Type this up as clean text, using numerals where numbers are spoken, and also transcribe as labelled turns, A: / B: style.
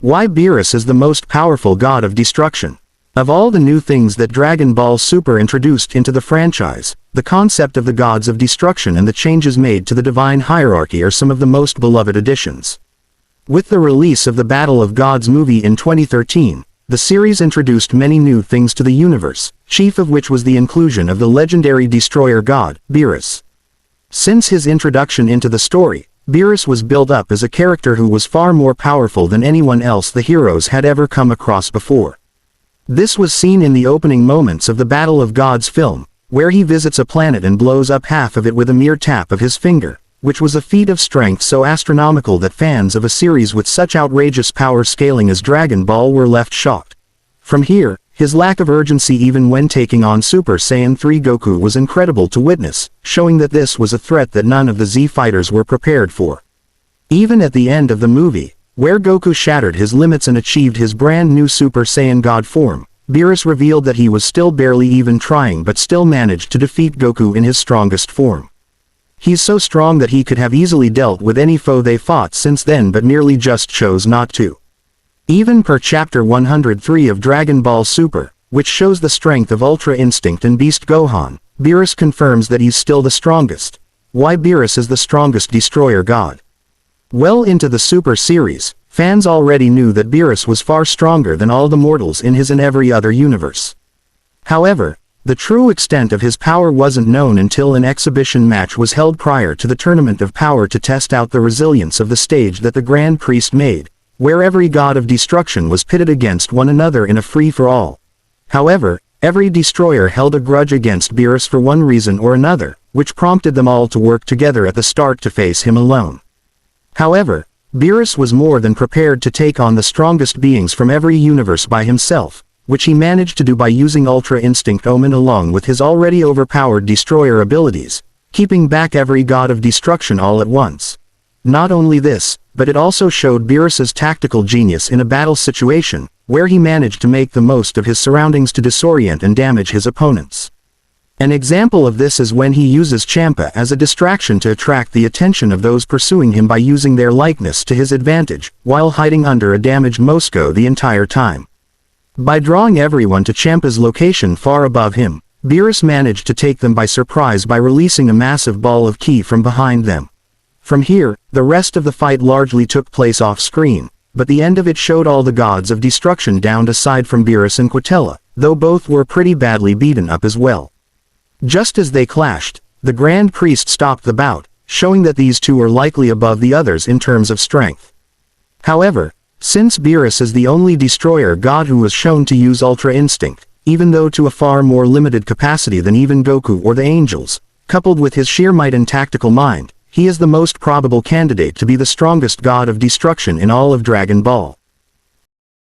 A: Why Beerus is the most powerful god of destruction. Of all the new things that Dragon Ball Super introduced into the franchise, the concept of the gods of destruction and the changes made to the divine hierarchy are some of the most beloved additions. With the release of the Battle of Gods movie in 2013, the series introduced many new things to the universe, chief of which was the inclusion of the legendary destroyer god, Beerus. Since his introduction into the story, Beerus was built up as a character who was far more powerful than anyone else the heroes had ever come across before. This was seen in the opening moments of the Battle of Gods film, where he visits a planet and blows up half of it with a mere tap of his finger, which was a feat of strength so astronomical that fans of a series with such outrageous power scaling as Dragon Ball were left shocked. From here, his lack of urgency even when taking on Super Saiyan 3 Goku was incredible to witness, showing that this was a threat that none of the Z fighters were prepared for. Even at the end of the movie, where Goku shattered his limits and achieved his brand new Super Saiyan God form, Beerus revealed that he was still barely even trying but still managed to defeat Goku in his strongest form. He's so strong that he could have easily dealt with any foe they fought since then but merely just chose not to. Even per chapter 103 of Dragon Ball Super, which shows the strength of Ultra Instinct and Beast Gohan, Beerus confirms that he's still the strongest. Why Beerus is the strongest destroyer god? Well into the Super series, fans already knew that Beerus was far stronger than all the mortals in his and every other universe. However, the true extent of his power wasn't known until an exhibition match was held prior to the Tournament of Power to test out the resilience of the stage that the Grand Priest made, where every god of destruction was pitted against one another in a free-for-all. However, every destroyer held a grudge against Beerus for one reason or another, which prompted them all to work together at the start to face him alone. However, Beerus was more than prepared to take on the strongest beings from every universe by himself, which he managed to do by using Ultra Instinct Omen along with his already overpowered destroyer abilities, keeping back every god of destruction all at once. Not only this, but it also showed Beerus's tactical genius in a battle situation, where he managed to make the most of his surroundings to disorient and damage his opponents. An example of this is when he uses Champa as a distraction to attract the attention of those pursuing him by using their likeness to his advantage, while hiding under a damaged Mosco the entire time. By drawing everyone to Champa's location far above him, Beerus managed to take them by surprise by releasing a massive ball of ki from behind them. From here, the rest of the fight largely took place off-screen, but the end of it showed all the gods of destruction downed aside from Beerus and Quatella, though both were pretty badly beaten up as well. Just as they clashed, the Grand Priest stopped the bout, showing that these two are likely above the others in terms of strength. However, since Beerus is the only destroyer god who was shown to use Ultra Instinct, even though to a far more limited capacity than even Goku or the angels, coupled with his sheer might and tactical mind, he is the most probable candidate to be the strongest god of destruction in all of Dragon Ball.